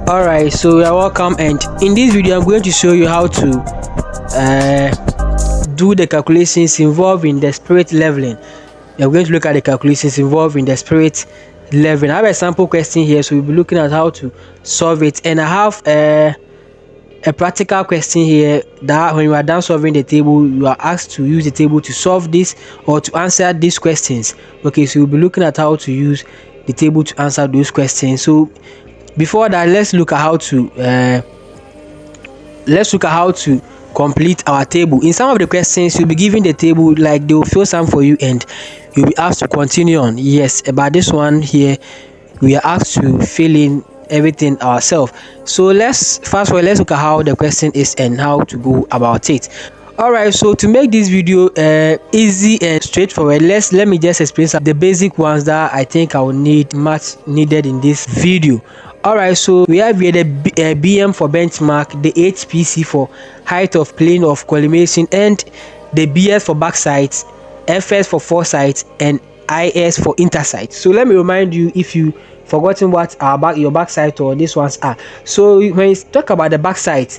Alright, so you're welcome, and in this video I'm going to show you how to do the calculations involved in the spirit leveling. You're going to look at the calculations involved in the spirit leveling. I have a sample question here, so we'll be looking at how to solve it, and I have a practical question here that when you are done solving the table, you are asked to use the table to solve this or to answer these questions. Okay, so we'll be looking at how to use the table to answer those questions. So before that, let's look at how to complete our table. In some of the questions, you'll be given the table, like they will fill some for you, and you'll be asked to continue on. Yes, but this one here, we are asked to fill in everything ourselves. So let's look at how the question is and how to go about it. Alright, so to make this video easy and straightforward, let me just explain some the basic ones that I think I will need much needed in this video. Alright, so we have here the BM for benchmark, the HPC for height of plane of collimation, and the BS for backside, FS for foresight, and IS for intersight. So let me remind you, if you forgotten what your backside or these ones are. So when you talk about the backside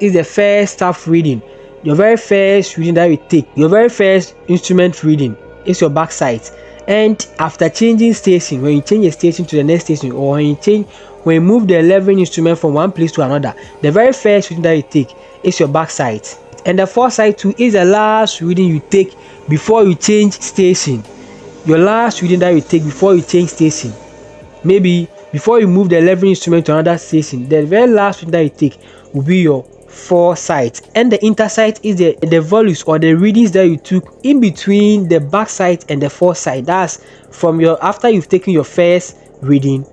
is the first staff reading. Your very first reading that you take, your very first instrument reading is your backside. And after changing station, when you change a station to the next station, or when you move the leveling instrument from one place to another, the very first reading that you take is your backside. And the foresight too is the last reading you take before you change station. Your last reading that you take before you change station, maybe before you move the leveling instrument to another station, the very last reading that you take will be your foresight. And the intersight is the values or the readings that you took in between the backside and the foresight. That's from your, after you've taken your first reading,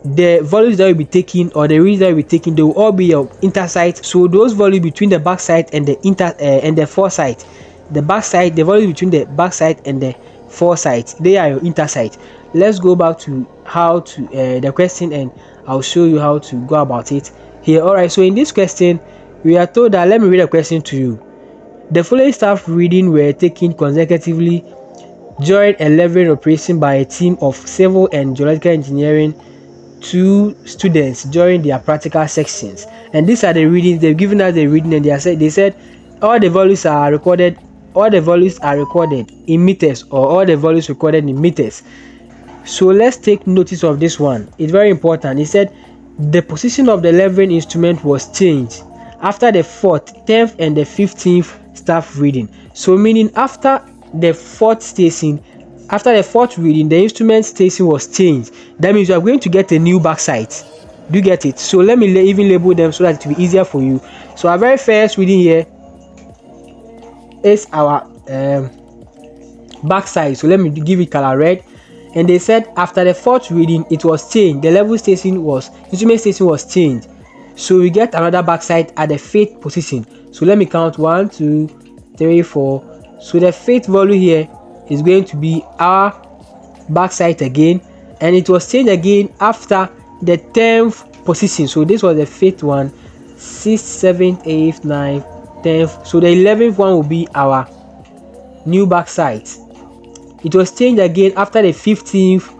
the values that you'll be taking or the readings that you'll be taking, they will all be your intersight. So those values between the backside and the foresight, the backside, the values between the backside and the foresight, they are your intersight. Let's go back to how to the question, and I'll show you how to go about it here. Alright, so in this question we are told that, let me read a question to you. The following staff reading were taken consecutively during a leveling operation by a team of civil and geological engineering 2 students during their practical sections. And these are the readings. They've given us the reading, and they said all the values are recorded in meters, or all the values recorded in meters. So let's take notice of this one. It's very important. It said the position of the leveling instrument was changed after the 4th, 10th, and the 15th staff reading. So meaning after the 4th station, after the 4th reading, the instrument station was changed. That means you are going to get a new backside. Do you get it? So let me even label them so that it will be easier for you. So our very first reading here is our backside. So let me give it color red. And they said after the 4th reading, it was changed. The instrument station was changed. So we get another backside at the 5th position. So let me count 1, 2, 3, 4. So the 5th value here is going to be our backside again, and it was changed again after the 10th position. So this was the 5th one, 6th, 7th, 8th, 9th, 10th. So the 11th one will be our new backside. It was changed again after the 15th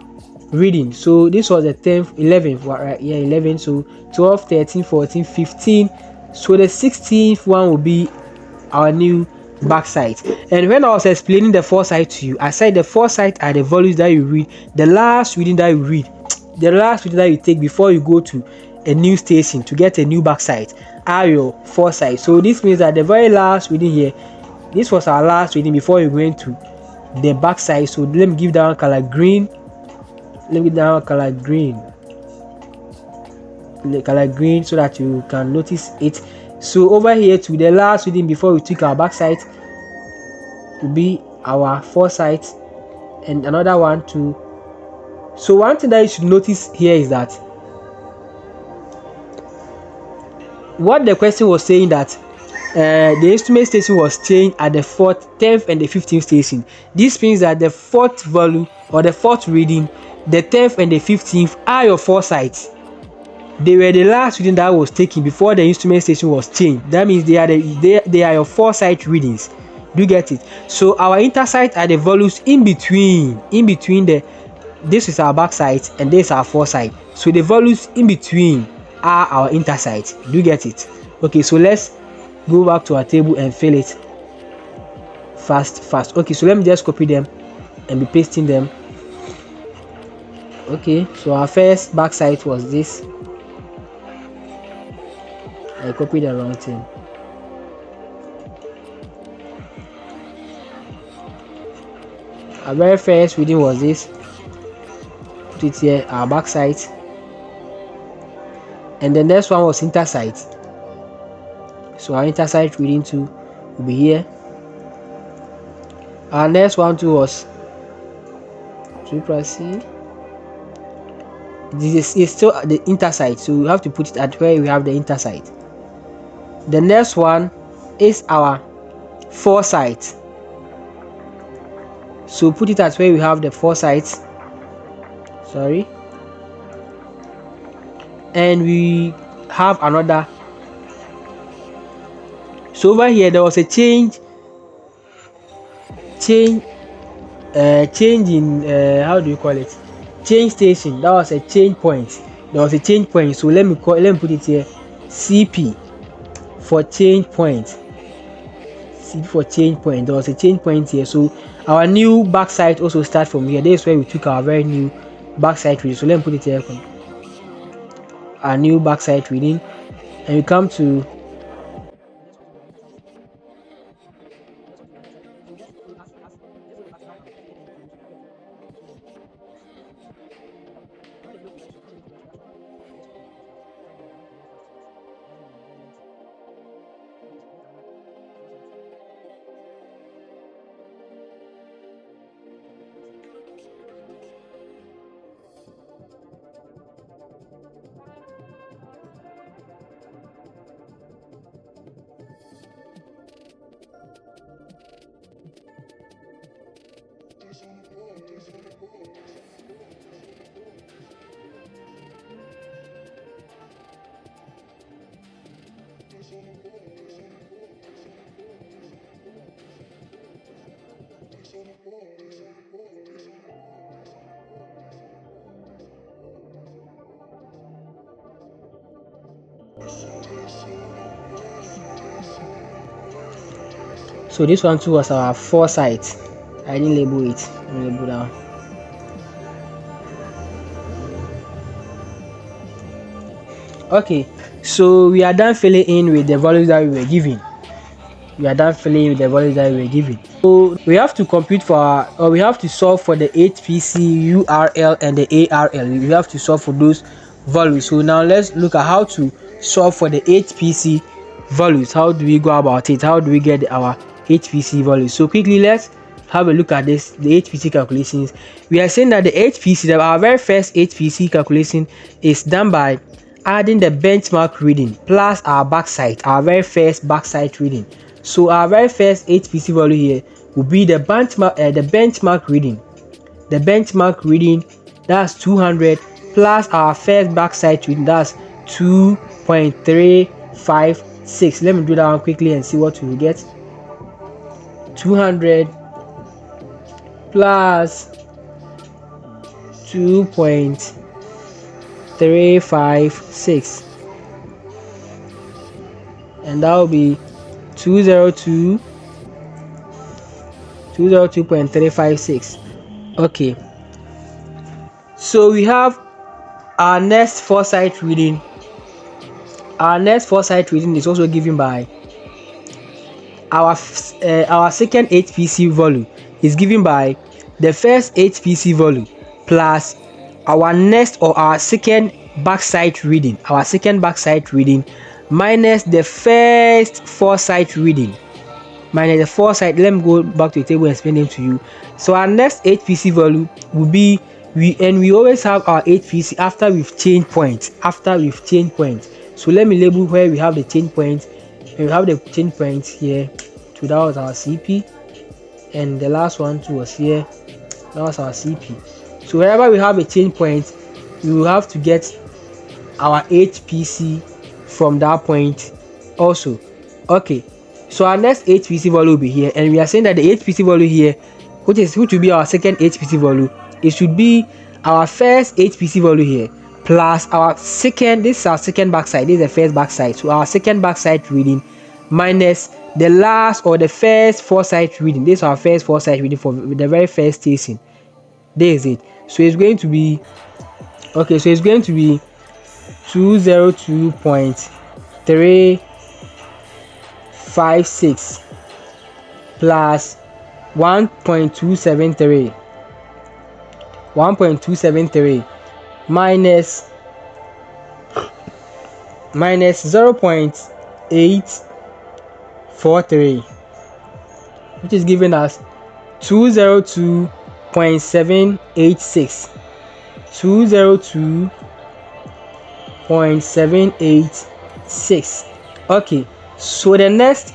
reading. So this was the 10th, 11th, right? Yeah, 11. So 12, 13, 14, 15. So the 16th one will be our new backside. And when I was explaining the foresight to you, I said the foresight are the values that you read, the last reading that you read, the last reading that you take before you go to a new station to get a new backside are your foresight. So this means that the very last reading here, this was our last reading before you go into the backside. So let me give that one color green. Let me give that one color green. The color green so that you can notice it. So over here to the last reading before we took our backside will be our foresight, and another one too. So one thing that you should notice here is that what the question was saying, that the instrument station was changed at the 4th, 10th, and the 15th station. This means that the 4th value or the 4th reading, the 10th and the 15th are your foresight. They were the last reading that was taken before the instrument station was changed. That means they are your foresight readings. Do you get it? So our intersight are the values in between the this is our back side and this is our foresight. So the values in between are our intersight. Do you get it? Okay, so let's go back to our table and fill it fast. Okay, so let me just copy them and be pasting them. Okay, so our first backside was this. I copied the wrong thing. Our very first reading was this. Put it here, our backside. And the next one was intersight. So our intersight reading too will be here. Our next one too was C. This is still the intersight, so we have to put it at where we have the intersight. The next one is our foresight, so put it at where we have the foresight. Sorry, and we have another. So over here there was a change in how do you call it, change station. That was a change point. There was a change point, so let me put it here, CP for change point. CP for change point. There was a change point here, so our new backside also starts from here. This is where we took our very new backside reading. So let me put it here, our new backside reading, and we come to so this one too was our foresight. I didn't label it. Label down. Okay, so we are done filling in with the values that we were given. So we have to compute for we have to solve for the HPC URL and the ARL. We have to solve for those values. So now let's look at how to solve for the HPC values. How do we go about it? How do we get our HPC values? So quickly, let's have a look at this, the HPC calculations. We are saying that the HPC, our very first HPC calculation is done by adding the benchmark reading plus our backside, our very first backside reading. So our very first HPC value here will be the benchmark reading. The benchmark reading, that's 200, plus our first backside reading, that's 2.356. Let me do that one quickly and see what we will get. 200 plus 2.356, and that will be 202.356. Okay, so we have our next foresight reading. Our next foresight reading is also given by our second HPC value is given by the first HPC value plus our next or our second backside reading. Our second backside reading minus the first foresight reading. Minus the foresight. Let me go back to the table and explain them to you. So our next HPC value will be we always have our HPC after we've changed points. So let me label where we have the change points. We have the change points here. So that was our CP, and the last one too was here. That was our CP. So wherever we have a change point, we will have to get our HPC from that point also. Okay, so our next HPC value will be here, and we are saying that the HPC value here, which will be our second HPC value, it should be our first HPC value here plus our second, this is our second backside, this is the first backside, so our second backside reading minus the last or the first foresight reading. This is our first foresight reading for the very first station. This is it. So it's going to be okay, so it's going to be 202.356 plus 1.273 minus 0.843, which is giving us 202.786. 202.786. Okay, so the next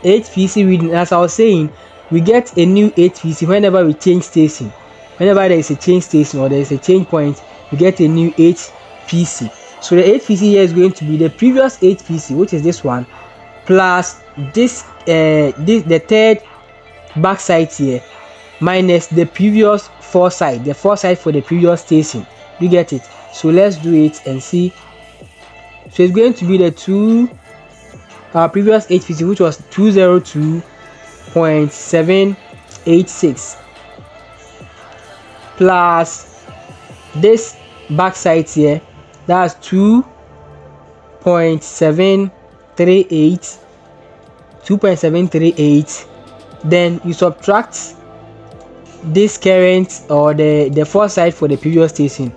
HPC reading, as I was saying, we get a new HPC whenever we change station. Whenever there is a change station or there is a change point, we get a new HPC. So the HPC here is going to be the previous HPC, which is this one, plus this the third backside here, minus the previous foresight, the foresight for the previous station. You get it? So let's do it and see. So it's going to be the previous HPC, which was 202.786 plus this backside here, that's 2.738. Then you subtract this current or the foresight for the previous station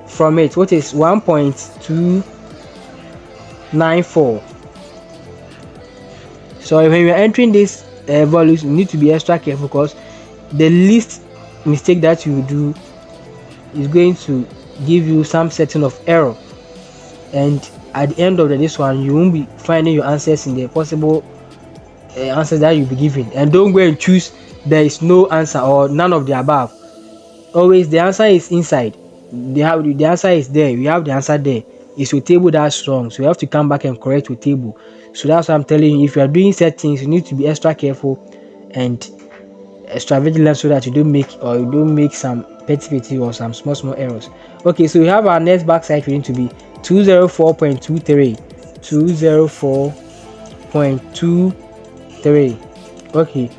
from it, which is 1.294. So when you're entering these values, you need to be extra careful, because the least mistake that you do is going to give you some setting of error, and at the end of this one you won't be finding your answers in the possible answers that you'll be given. And don't go and choose there is no answer or none of the above. Always the answer is inside. The answer is there. We have the answer there. It's your table that's wrong, so you have to come back and correct your table. So that's what I'm telling you. If you are doing settings, you need to be extra careful and extra vigilant, so that you don't make some petty or some small errors. Okay, so we have our next backside reading to be 204.23. 204.23. Okay,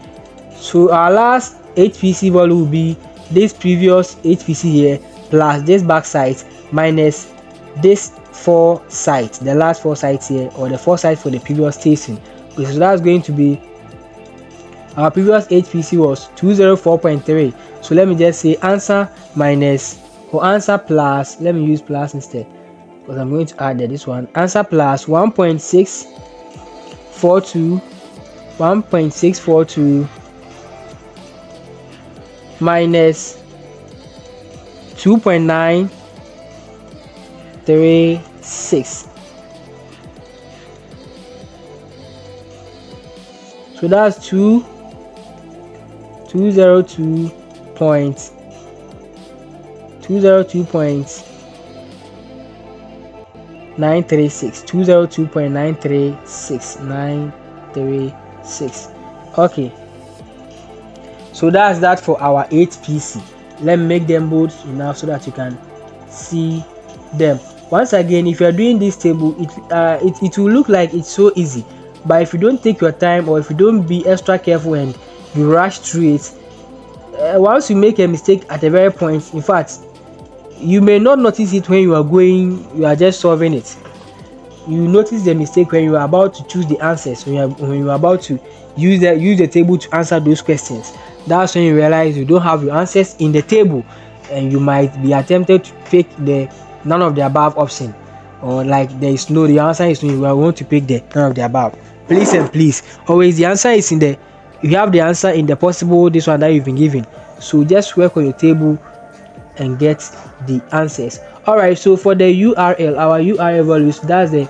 so our last HPC value will be this previous HPC here plus this backside minus this foresight, the last foresight here, or the foresight for the previous station. Okay, so that's going to be, our previous HPC was 204.3. so let me just say answer minus, or answer plus, let me use plus instead because I'm going to add this one, answer plus 1.642 minus 2.936. So that's 202.936. 936. Okay, so that's that for our HPC. Let me make them bold enough so that you can see them. Once again, if you are doing this table, it will look like it's so easy, but if you don't take your time, or if you don't be extra careful and you rush through it, once you make a mistake at a very point, in fact you may not notice it when you are just solving it. You notice the mistake when you are about to choose the answers, when you are about to use the table to answer those questions. That's when you realize you don't have your answers in the table, and you might be attempted to pick the none of the above option, or like there is no, the answer is no, you want to pick the none of the above. Please and please, always the answer is in the, you have the answer in the possible this one that you've been given. So just work on your table and get the answers. All right, so for the URL, our URL values, that's the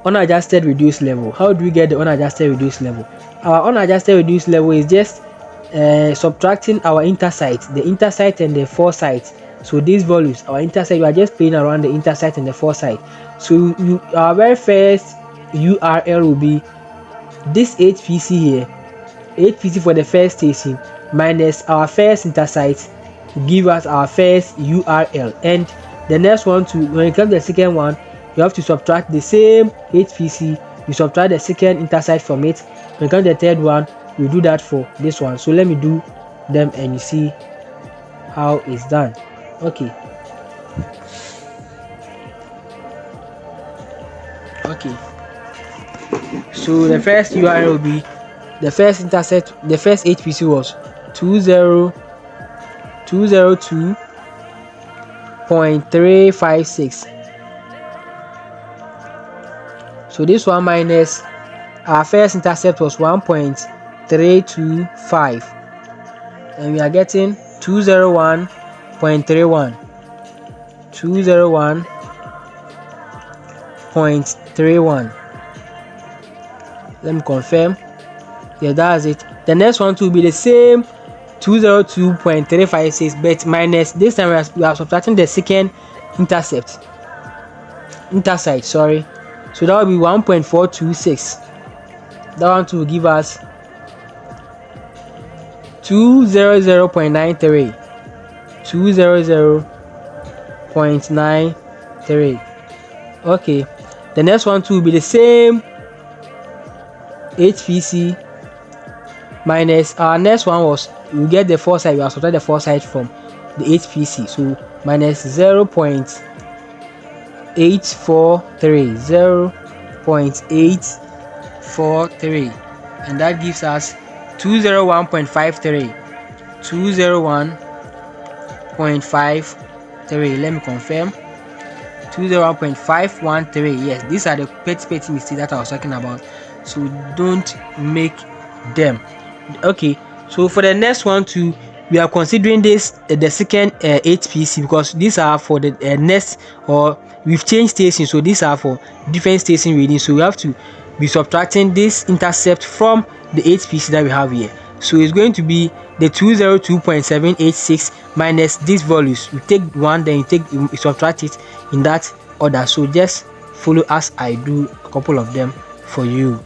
unadjusted reduced level. How do we get the unadjusted reduced level? Our unadjusted reduced level is just subtracting our intersite, the intersite and the foresight. So these values, our intersite, we are just playing around the intersite and the foresight. So our very first URL will be this HPC here, HPC for the first station, minus our first intersite give us our first URL, and the next one to when it comes to the second one, you have to subtract the same HPC, you subtract the second intercept from it. When it comes to the third one, you do that for this one. So let me do them and you see how it's done. Okay, okay, so the first URL will be the first intercept, the first HPC was 202.356. So this one minus our first intercept was 1.325, and we are getting 201.31. 201.31. Let me confirm. Yeah, that's it. The next one will be the same 202.356, but minus this time we are subtracting the second intercept. Sorry. So that will be 1.426. That one will give us 200.93. 200.93. Okay. The next one will be the same HPC minus our next one was we get the foresight, we are subtract the foresight from the HPC, so minus 0.843, 0.843, and that gives us 201.53. 201.53. Let me confirm. 201.513. Yes, these are the petty mistakes that I was talking about, so don't make them. Okay, so for the next one too, we are considering this the second HPC, because these are for the next, or we've changed station, so these are for different station readings, so we have to be subtracting this intercept from the HPC that we have here. So it's going to be the 202.786 minus these values. You take one, then you subtract it in that order. So just follow as I do a couple of them for you.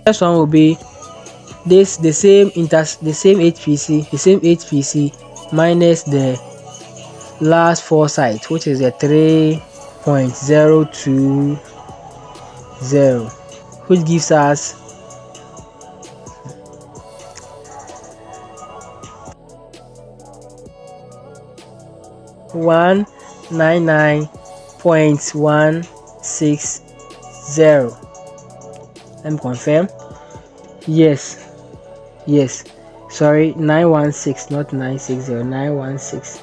Next one will be this the same HPC minus the last 4 sites, which is a 3.020, which gives us 199.160. Let me confirm. Yes, sorry, 916, not 960, 916.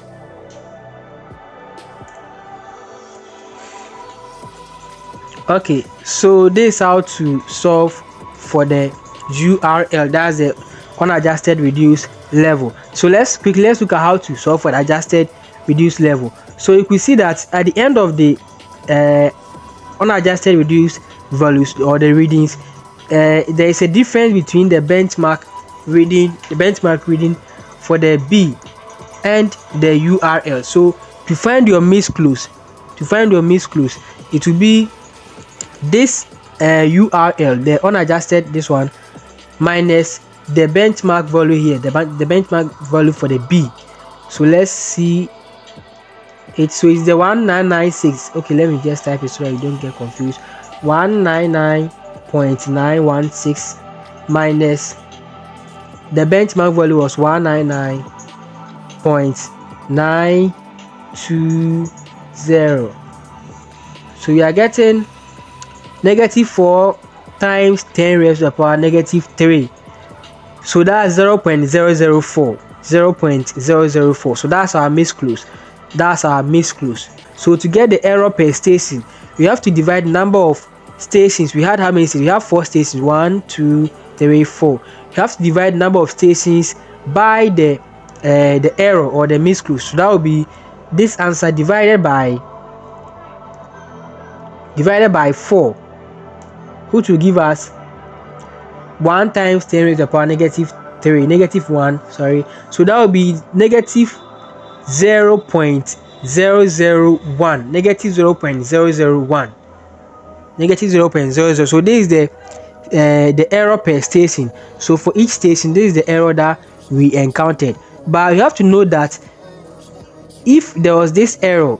Okay, so this is how to solve for the URL, that's the unadjusted reduced level. So let's look at how to solve for the adjusted reduced level. So you can see that at the end of the unadjusted reduced values or the readings, there is a difference between the benchmark reading for the B and the URL. So to find your misclose, it will be this URL, the unadjusted, this one, minus the benchmark value here, the benchmark value for the B. So let's see it. So it's the 1996. Okay, let me just type it so that you don't get confused. 199.916 minus the benchmark value was 199.920. so you are getting -4 times 10 raised to the power -3. So that's 0.004. So that's our misclose. So to get the error per station, we have to divide the number of stations. We had how many stations? We have 4 stations. 1, 2, 3, 4. You have to divide the number of stations by the error or the misclose. So that will be this answer divided by 4, which will give us 1 times 10 raised to the power -1. Sorry. So that will be -0.001. -0.001. So this is the error per station. So for each station, this is the error that we encountered. But you have to know that if there was this error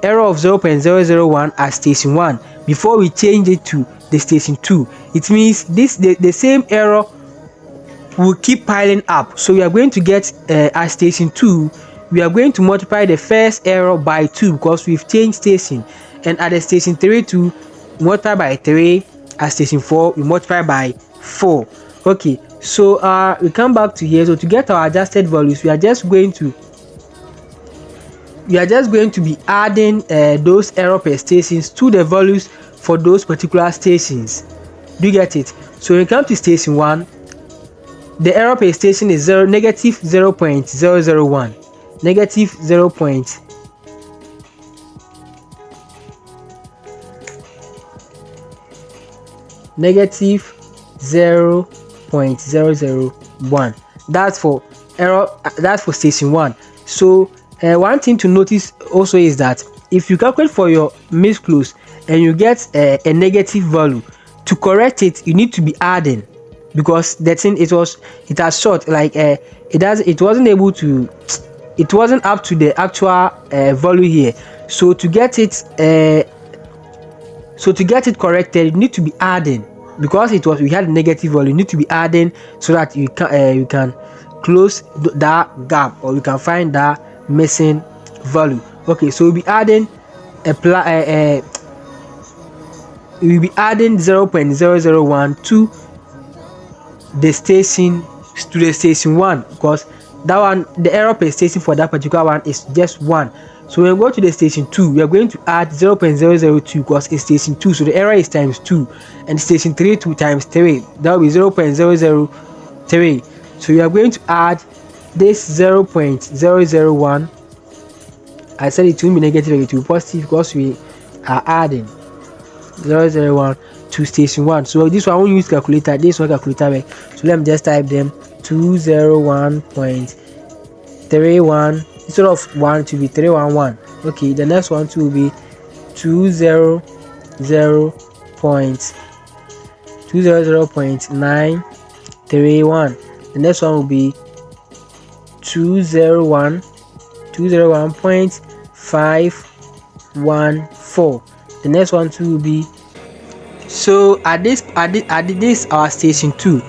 of 0.001 at station 1 before we change it to the station 2, it means the same error will keep piling up. So we are going to get at station 2, we are going to multiply the first error by 2 because we've changed station, and at the station 3 to multiply by 3, at station 4 we multiply by 4. Okay, so we come back to here. So to get our adjusted values, we are just going to be adding those error per stations to the values for those particular stations. Do you get it? So when you come to station 1, the error per station is -0.001, -0.001. -0.001. That's for error. That's for station 1. So one thing to notice also is that if you calculate for your misclose and you get a negative value, to correct it you need to be adding, because the thing it has short, like it wasn't up to the actual value here. So to get it corrected, you need to be adding, because we had a negative value. You need to be adding so that you can close that gap, or you can find that missing value. Okay, so we'll be adding 0.001 to the station 1, because that one, the error per station for that particular one is just 1. So when we go to the station 2, we are going to add 0.002 because it's station 2, so the error is times 2, and station 3 2 times 3, that will be 0.003. So we are going to add this 0.001. I said it will be negative, it will be positive because we are adding 0.001 to station 1. So this one I won't use calculator. This one calculator. So let me just type them. 201.31 instead of 1 to be 311. Okay, the next one will be 200.2 200.931. The next one will be 201.514. The next one too will be, so at this our station 2.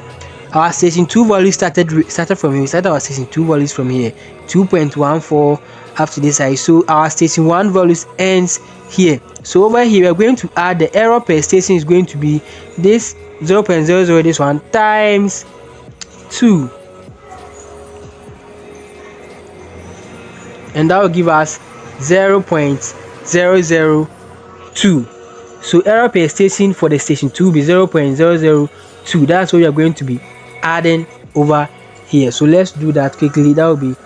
Our station 2 value started from here. We started our station 2 values from here, 2.14 up to this side. So our station 1 values ends here. So over here we are going to add the error per station is going to be this 0.00, this one, times 2, and that will give us 0.002. So error per station for the station 2 will be 0.002. That's what we are going to be adding over here. So let's do that quickly. That will be,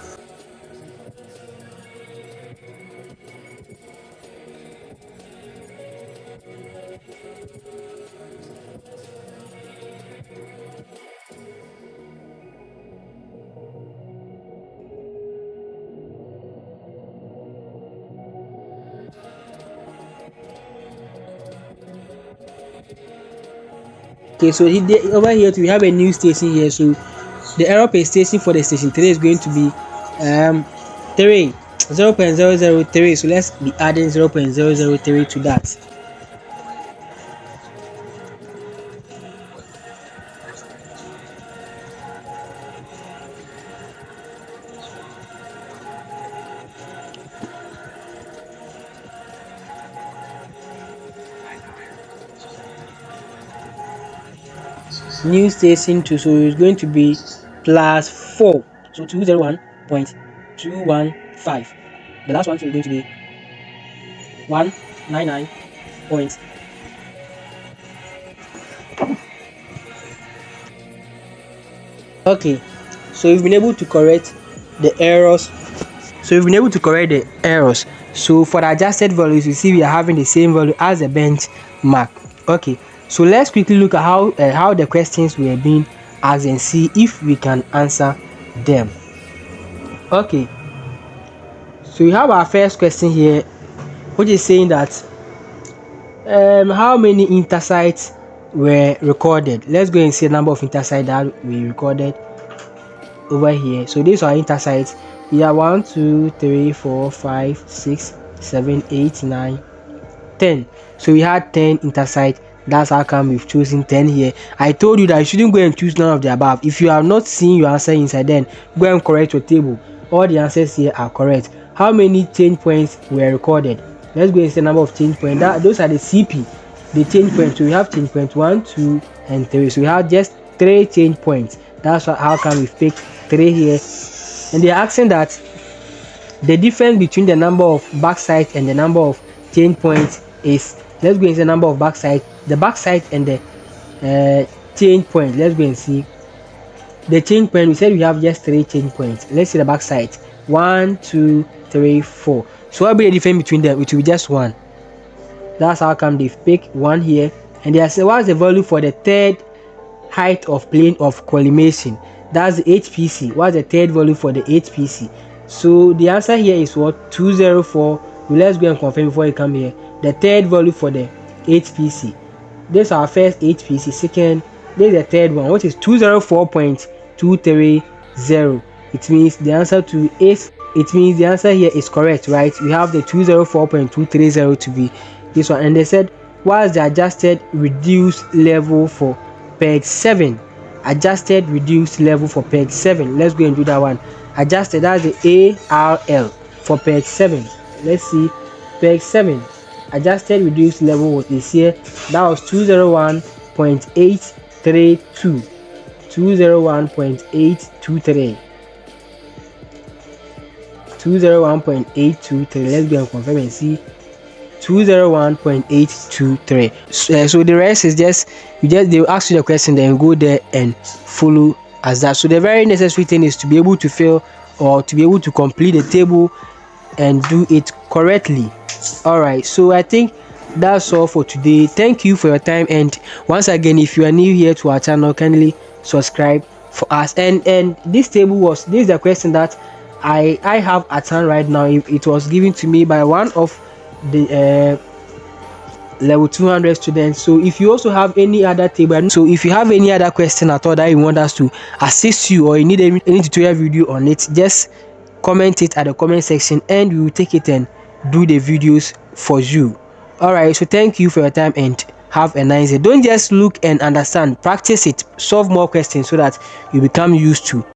okay. So over here we have a new station here. So the error per station for the station 3 is going to be 0.003. So let's be adding 0.003 to that. New station 2, so it's going to be plus 4, so 201.215. The last one is going to be 199. Okay, so we've been able to correct the errors. So for the adjusted values, you see we are having the same value as the benchmark. Okay, so let's quickly look at how the questions were being asked and see if we can answer them. Okay, so we have our first question here, which is saying that how many intersites were recorded. Let's go and see the number of intersites that we recorded over here. So these are intersites. We have 1 2 3 4 5 6 7 8 9 10. So we had 10 intersites. That's how come we've chosen 10 here. I told you that you shouldn't go and choose none of the above. If you have not seen your answer inside, then go and correct your table. All the answers here are correct. How many change points were recorded? Let's go and see the number of change points. Those are the CP, the change points. So we have change points 1 2 and 3. So we have just 3 change points. That's how come we picked 3 here. And they're asking that the difference between the number of backsides and the number of change points is, let's go and see the number of backsides, the backside and the change point. Let's go and see the change point. We said we have just 3 change points. Let's see the backside. 1 2 3 4. So what will be the difference between them? It will be just 1. That's how come they've picked 1 here. And they say what's the value for the third height of plane of collimation? That's the HPC. What's the third value for the HPC? So the answer here is what? 204. Well, let's go and confirm before you come here. The third value for the HPC. This is our first HPC. Second, this is the third one, which is 204.230. It means the answer to is. It means the answer here is correct, right? We have the 204.230 to be this one. And they said, what's the adjusted reduced level for peg 7? Adjusted reduced level for peg 7. Let's go and do that one. Adjusted, that's the ARL for peg 7. Let's see, peg 7. Adjusted reduced level was this here. That was 201.832. 201.823. 201.823. Let's go and confirm and see. 201.823. So the rest is just they will ask you the question, then go there and follow as that. So the very necessary thing is to be able to fill or to be able to complete the table and do it correctly. All right, so I think that's all for today. Thank you for your time, and once again, if you are new here to our channel, kindly subscribe for us. And this is the question that I have at hand right now. It was given to me by one of the level 200 students. So if you also have any other table, so if you have any other question at all that you want us to assist you, or you need any tutorial video on it, just comment it at the comment section and we will take it and do the videos for you. All right, so thank you for your time and have a nice day. Don't just look and understand, practice it, solve more questions so that you become used to